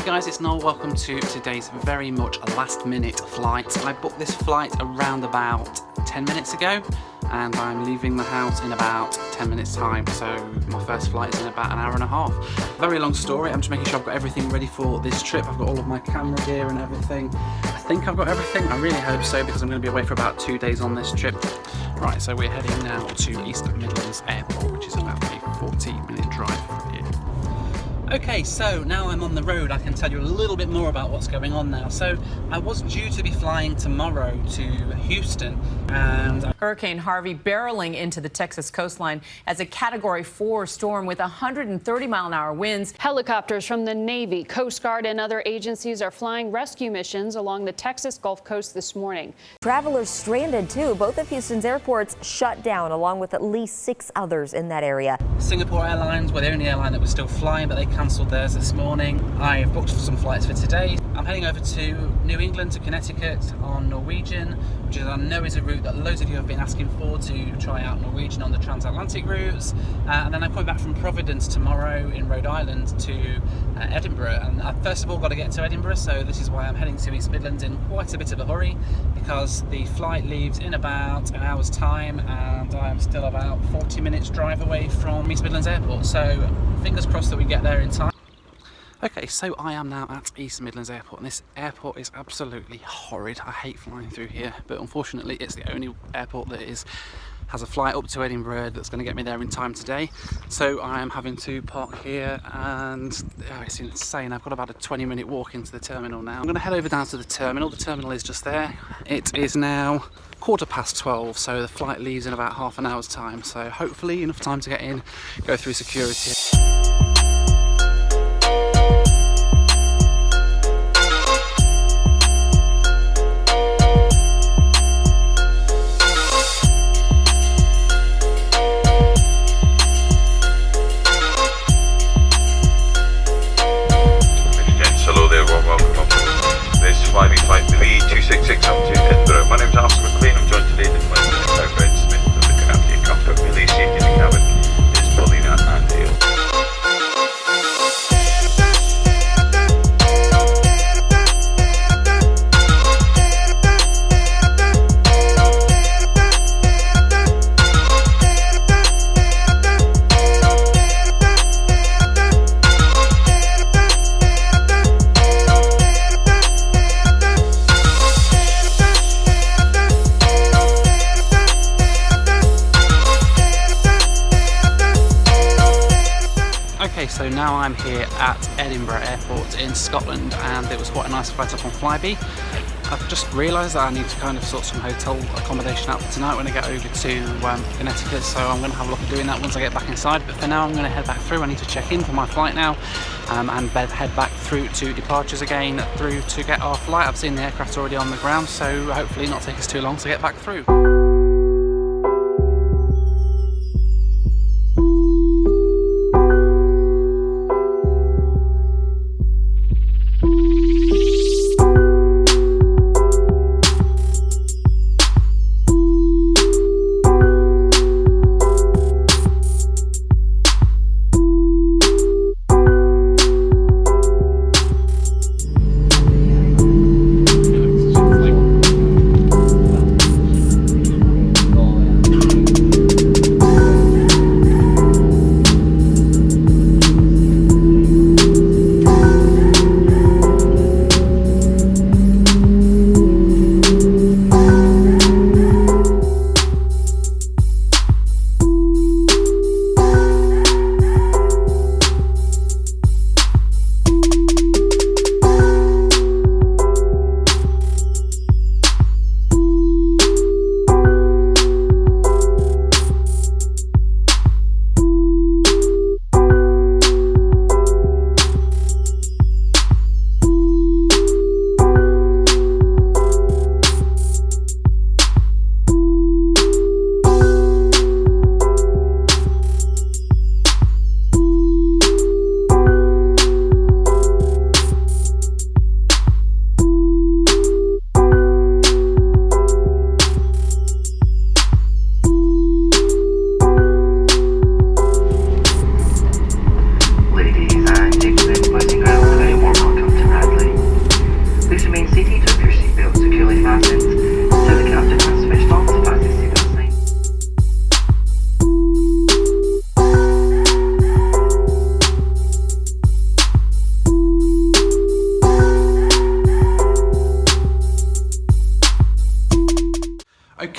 guys, it's Noel. Welcome to today's very much last minute flight. I booked this flight around about 10 minutes ago and I'm leaving the house in about 10 minutes time, so my first flight is in about an hour and a half. Very long story, I'm just making sure I've got everything ready for this trip. I've got all of my camera gear and everything. I think I've got everything, I really hope so, because I'm going to be away for about 2 days on this trip. Right, so we're heading now to East Midlands Airport, which is about a 40-minute drive from here. Okay, so now I'm on the road, I can tell you a little bit more about what's going on now. So I was due to be flying tomorrow to Houston, and Hurricane Harvey barreling into the Texas coastline as a Category 4 storm with 130-mile-an-hour winds. Helicopters from the Navy, Coast Guard, and other agencies are flying rescue missions along the Texas Gulf Coast this morning. Travelers stranded too. Both of Houston's airports shut down, along with at least 6 others in that area. Singapore Airlines were the only airline that was still flying, but they cancelled theirs this morning. I've booked some flights for today. I'm heading over to New England, to Connecticut on Norwegian, which I know is a route that loads of you have been asking for, to try out Norwegian on the transatlantic routes. And then I'm coming back from Providence tomorrow in Rhode Island to Edinburgh. And I've first of all got to get to Edinburgh, so this is why I'm heading to East Midlands in quite a bit of a hurry, because the flight leaves in about an hour's time and I'm still about 40 minutes drive away from East Midlands Airport. So fingers crossed that we get there in time. Okay, so I am now at East Midlands Airport, and this airport is absolutely horrid. I hate flying through here, but unfortunately it's the only airport that has a flight up to Edinburgh that's going to get me there in time today. So I am having to park here, and it's insane. I've got about a 20-minute walk into the terminal now. I'm going to head over down to the terminal. The terminal is just there. It is now 12:15, so the flight leaves in about half an hour's time. So hopefully enough time to get in, go through security. Flybe flight 3266 up to Edinburgh. My name's Arthur McLean. I'm joined today with my friend Smith of the Connecticut Comfort Release seat in the cabin is Paulina and Dale. Okay, so now I'm here at Edinburgh Airport in Scotland, and it was quite a nice flight up on Flybe. I've just realised that I need to kind of sort some hotel accommodation out for tonight when I get over to Connecticut, so I'm going to have a look at doing that once I get back inside. But for now I'm going to head back through. I need to check in for my flight now and head back through to departures again, through to get our flight. I've seen the aircraft already on the ground, so hopefully not take us too long to get back through.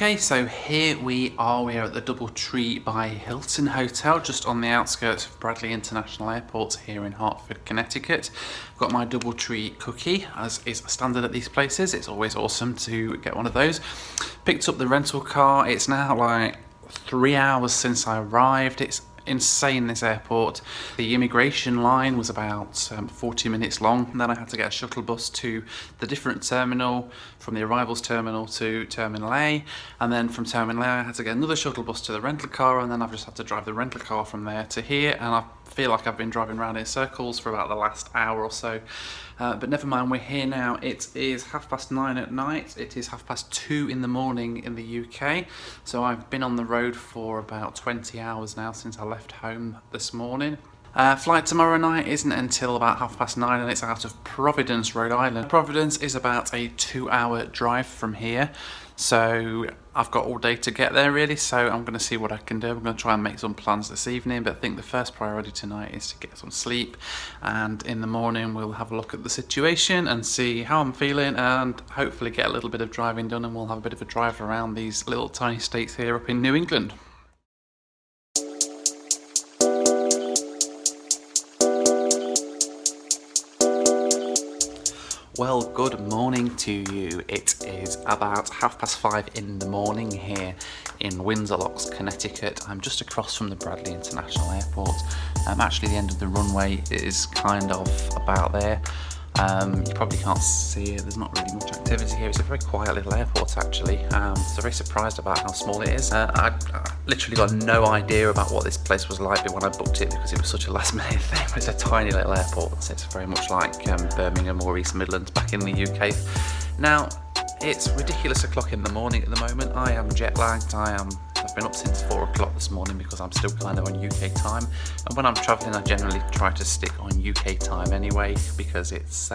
Okay, so here we are. We are at the DoubleTree by Hilton Hotel, just on the outskirts of Bradley International Airport here in Hartford, Connecticut. I've got my DoubleTree cookie, as is standard at these places. It's always awesome to get one of those. Picked up the rental car. It's now like 3 hours since I arrived. It's insane, this airport. The immigration line was about 40 minutes long, and then I had to get a shuttle bus to the different terminal, from the arrivals terminal to Terminal A, and then from Terminal A I had to get another shuttle bus to the rental car, and then I've just had to drive the rental car from there to here, and I feel like I've been driving around in circles for about the last hour or so. But never mind, we're here now. It is 9:30 at night. It is 2:30 in the morning in the UK. So I've been on the road for about 20 hours now since I left home this morning. Flight tomorrow night isn't until about 9:30, and it's out of Providence, Rhode Island. Providence is about a 2-hour drive from here. So I've got all day to get there really, so I'm going to see what I can do. I'm going to try and make some plans this evening, but I think the first priority tonight is to get some sleep, and in the morning we'll have a look at the situation and see how I'm feeling, and hopefully get a little bit of driving done, and we'll have a bit of a drive around these little tiny states here up in New England. Well, good morning to you. It is about 5:30 in the morning here in Windsor Locks, Connecticut. I'm just across from the Bradley International Airport. Actually, the end of the runway is kind of about there. You probably can't see it, there's not really much activity here. It's a very quiet little airport actually, so very surprised about how small it is. I literally got no idea about what this place was like when I booked it, because it was such a last minute thing. It's a tiny little airport, so it's very much like Birmingham or East Midlands back in the UK. Now, it's ridiculous o'clock in the morning at the moment. I am jet lagged. I've been up since 4 o'clock this morning because I'm still kind of on UK time, and when I'm travelling I generally try to stick on UK time anyway, because it's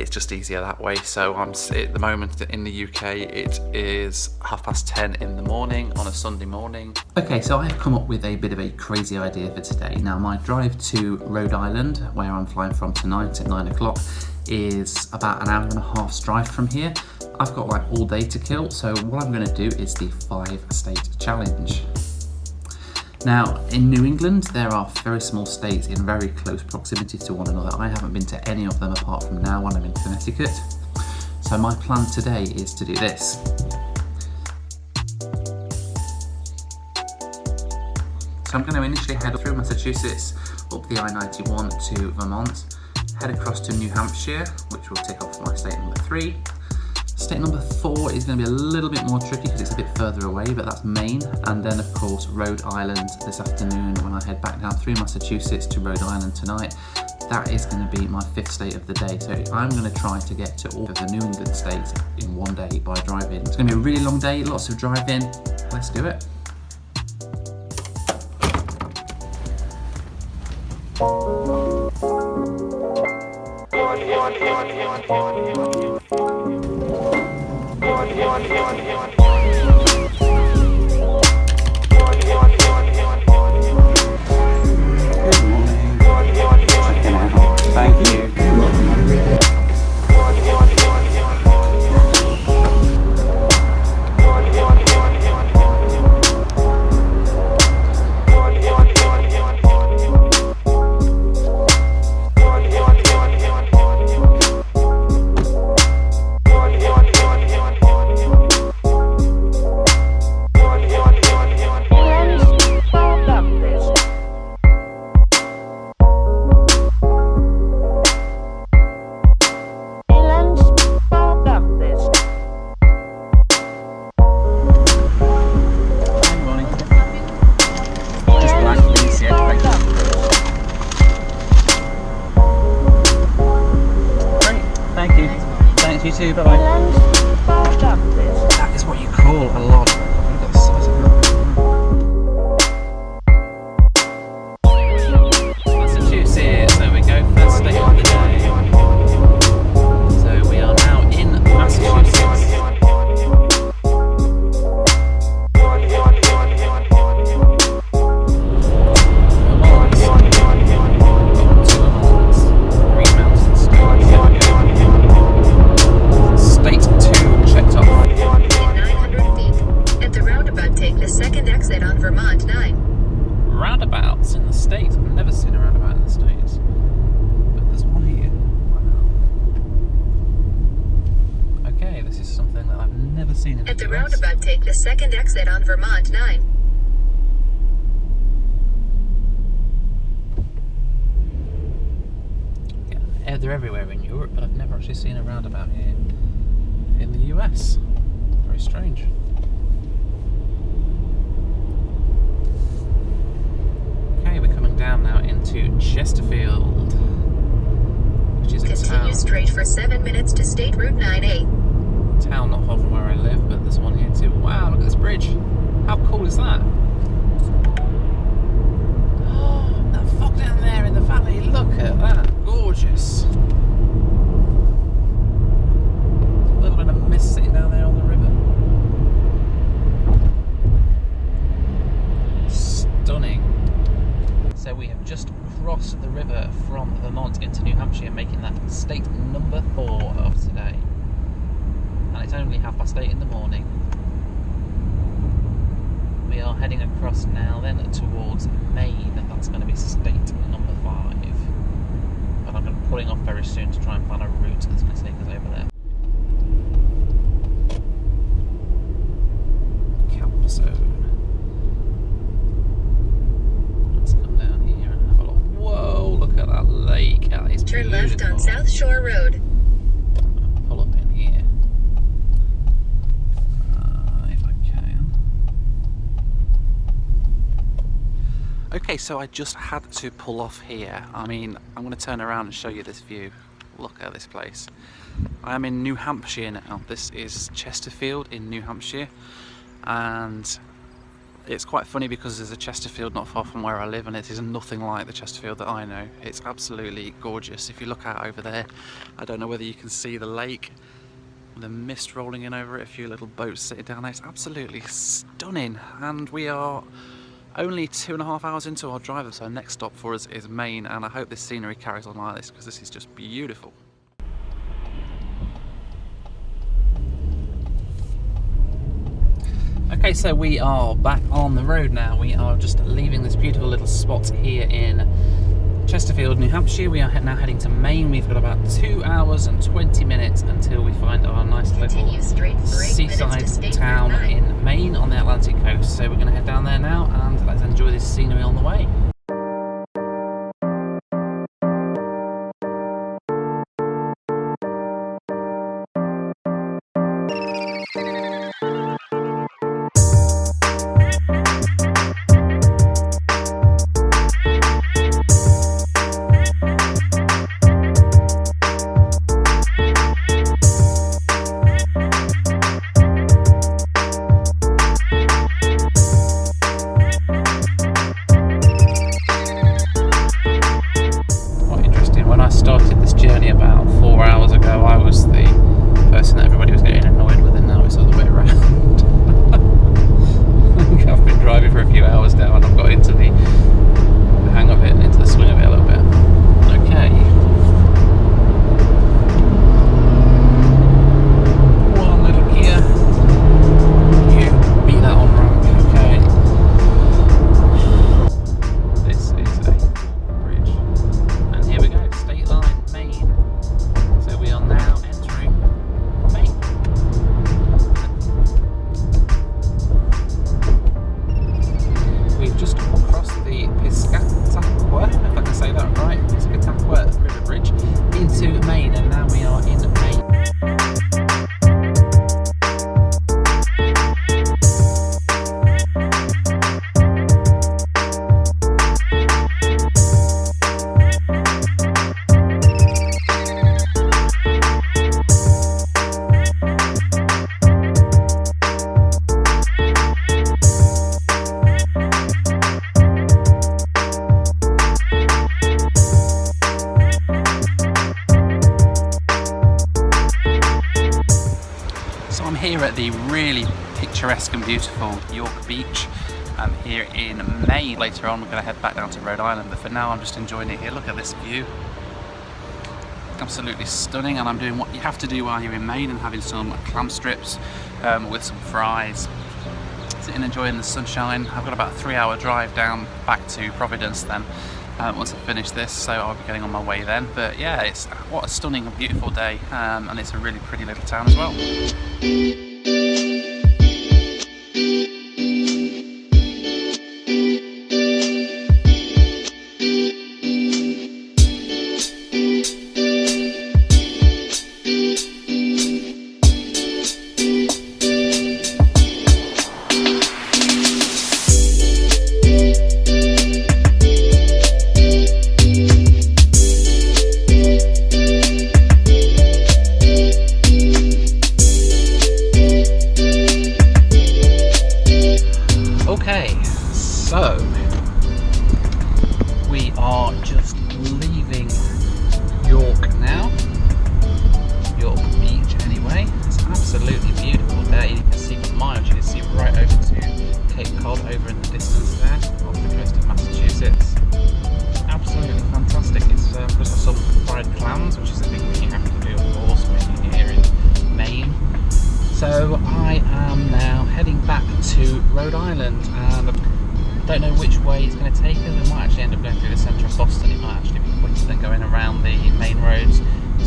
just easier that way. So I'm at the moment in the UK, it is 10:30 in the morning on a Sunday morning. Okay, so I've come up with a bit of a crazy idea for today. Now, my drive to Rhode Island, where I'm flying from tonight at 9 o'clock, is about an hour and a half's drive from here. I've got like all day to kill, so what I'm going to do is the 5-state challenge. Now, in New England, there are very small states in very close proximity to one another. I haven't been to any of them apart from now when I'm in Connecticut. So my plan today is to do this. So I'm going to initially head through Massachusetts, up the I-91 to Vermont, head across to New Hampshire, which will tick off my state number 3. State number 4 is going to be a little bit more tricky because it's a bit further away, but that's Maine. And then of course Rhode Island this afternoon when I head back down through Massachusetts to Rhode Island tonight. That is going to be my 5th state of the day. So I'm going to try to get to all of the New England states in one day by driving. It's going to be a really long day, lots of driving. Let's do it. Thank you. You too, bye bye. That is what you call a lot. Look at the size of that. Massachusetts, there we go, first state of the day. So we are now in Massachusetts. State 2 checked off. seen in the At the US. roundabout, take the second exit on Vermont 9. Yeah, they're everywhere in Europe, but I've never actually seen a roundabout here in the US. Very strange. Okay, we're coming down now into Chesterfield, which is a Continue town. straight for 7 minutes to State Route 9A. Town not far from where I live, but there's one here too. Wow, look at this bridge. How cool is that? Oh, that fog down there in the valley. Look at that. Gorgeous. A little bit of mist sitting down there on the river. Stunning. So we have just crossed the river from Vermont into New Hampshire, making that state number 4 of today. And it's only 8:30 in the morning. We are heading across now then towards Maine. That's going to be state number 5. But I'm going to be pulling off very soon to try and find a route that's going to take us over there. Camp zone. Let's come down here and have a look. Whoa, look at that lake. That is Turn beautiful. left on South Shore Road. Pull up in here. If I can. Okay, so I just had to pull off here. I mean, I'm going to turn around and show you this view. Look at this place. I am in New Hampshire now. This is Chesterfield in New Hampshire, and it's quite funny because there's a Chesterfield not far from where I live, and it is nothing like the Chesterfield that I know. It's absolutely gorgeous. If you look out over there, I don't know whether you can see the lake, the mist rolling in over it, a few little boats sitting down there. It's absolutely stunning, and we are only 2.5 hours into our drive, so our next stop for us is Maine, and I hope this scenery carries on like this because this is just beautiful. Okay, so we are back on the road now. We are just leaving this beautiful little spot here in Chesterfield, New Hampshire. We are now heading to Maine. We've got about 2 hours and 20 minutes until we find our nice little seaside town in Maine on the Atlantic coast. So we're going to head down there now and let's enjoy this scenery on the way. Here at the really picturesque and beautiful York Beach here in Maine. Later on we're going to head back down to Rhode Island, but for now I'm just enjoying it here. Look at this view. Absolutely stunning, and I'm doing what you have to do while you're in Maine and having some clam strips with some fries. Sitting and enjoying the sunshine. I've got about a 3-hour drive down back to Providence then once I finish this, so I'll be getting on my way then. But yeah, it's what a stunning and beautiful day, and it's a really pretty little town as well. exams, which is a big thing you have to do, of course, when you're here in Maine. So I am now heading back to Rhode Island, and I don't know which way it's going to take us. We might actually end up going through the centre of Boston. It might actually be quicker than going around the main roads.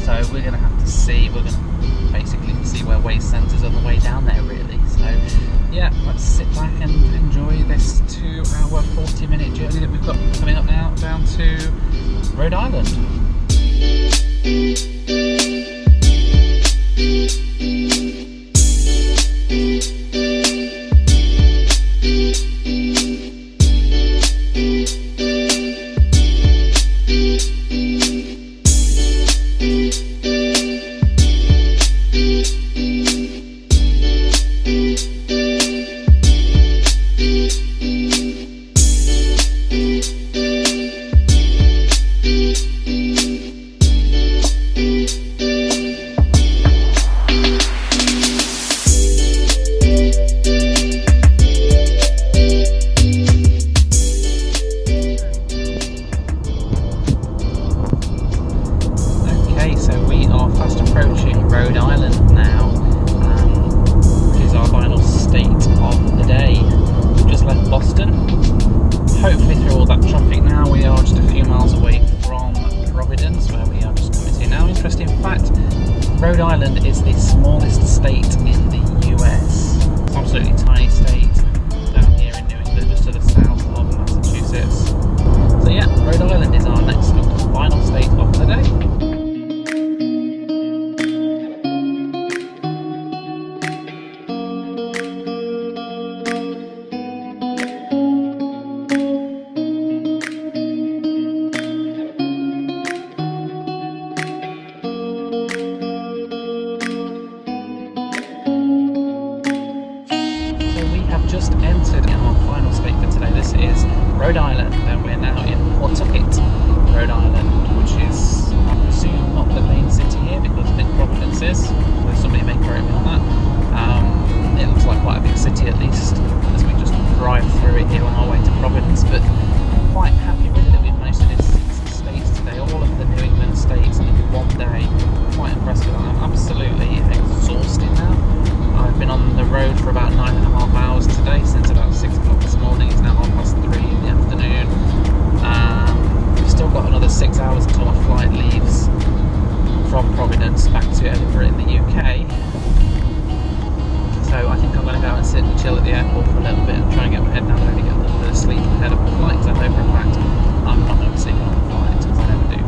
So we're going to have to see. We're going to basically see where Waze sends us on the way down there, really. So yeah, let's sit back and enjoy this 2-hour 40-minute journey that we've got coming up now down to Rhode Island. Hopefully through all that traffic now. We are just a few miles away from Providence, where we are just coming to now. Interesting fact, Rhode Island is the smallest state in the US. It's an absolutely tiny state down here in New England, just to the south of Massachusetts. So yeah, Rhode Island is our next and final state of the day. Just entered in our final state for today. This is Rhode Island, and we're now in Pawtucket, Rhode Island, which is, I presume, not the main city here, because I think Providence is. So somebody may correct me on that. It looks like quite a big city, at least, as we just drive through it here on our way to Providence, but I'm quite happy with it that we've managed to do 6 states today, all of the New England states in one day. Quite impressed with that. I'm absolutely exhausted now. I've been on the road for about 9.5 hours today, since about 6 o'clock this morning. It's now 3:30 in the afternoon. We've still got another 6 hours until my flight leaves from Providence back to Edinburgh in the UK. So I think I'm going to go and sit and chill at the airport for a little bit and try and get my head down and get a little bit of sleep ahead of my flight. I know for a fact I'm not going to be sleeping on the flight, because I never do.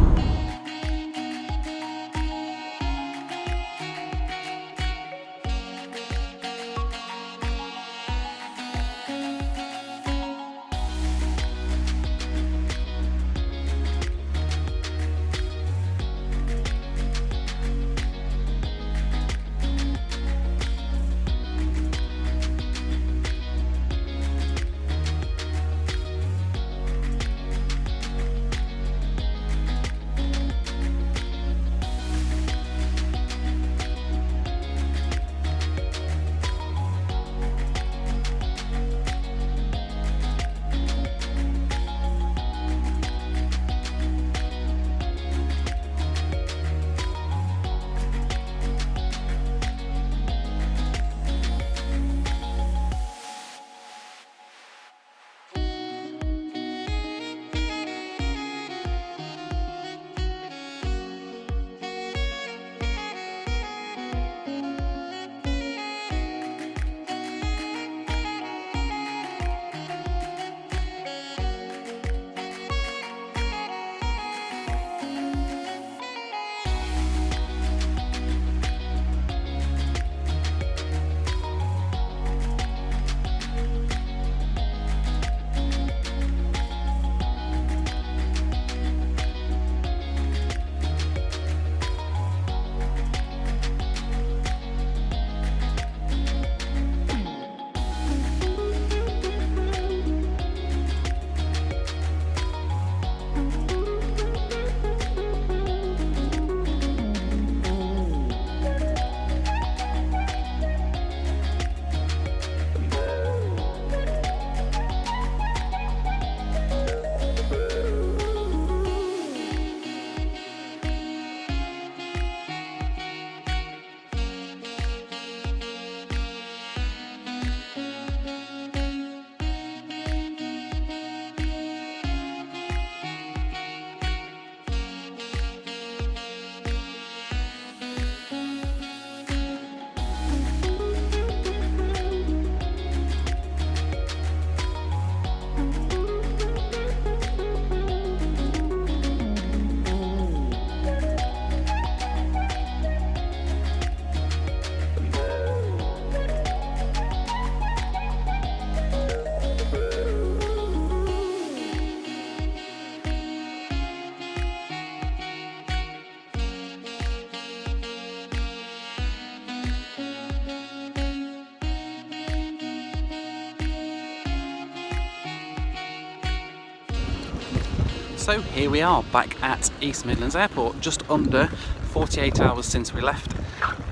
So here we are back at East Midlands Airport, just under 48 hours since we left.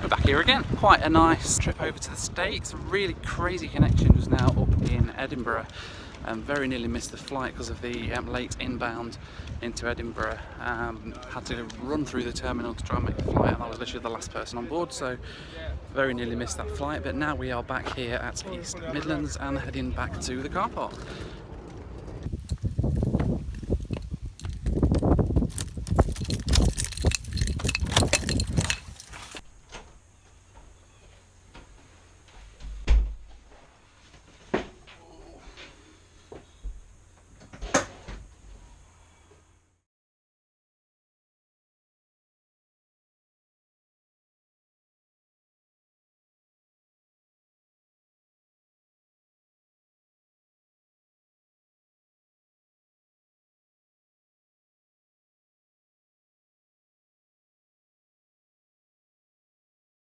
We're back here again. Quite a nice trip over to the States. Really crazy connection just now up in Edinburgh. Very nearly missed the flight because of the late inbound into Edinburgh. Had to run through the terminal to try and make the flight, and I was literally the last person on board, so very nearly missed that flight. But now we are back here at East Midlands and heading back to the car park.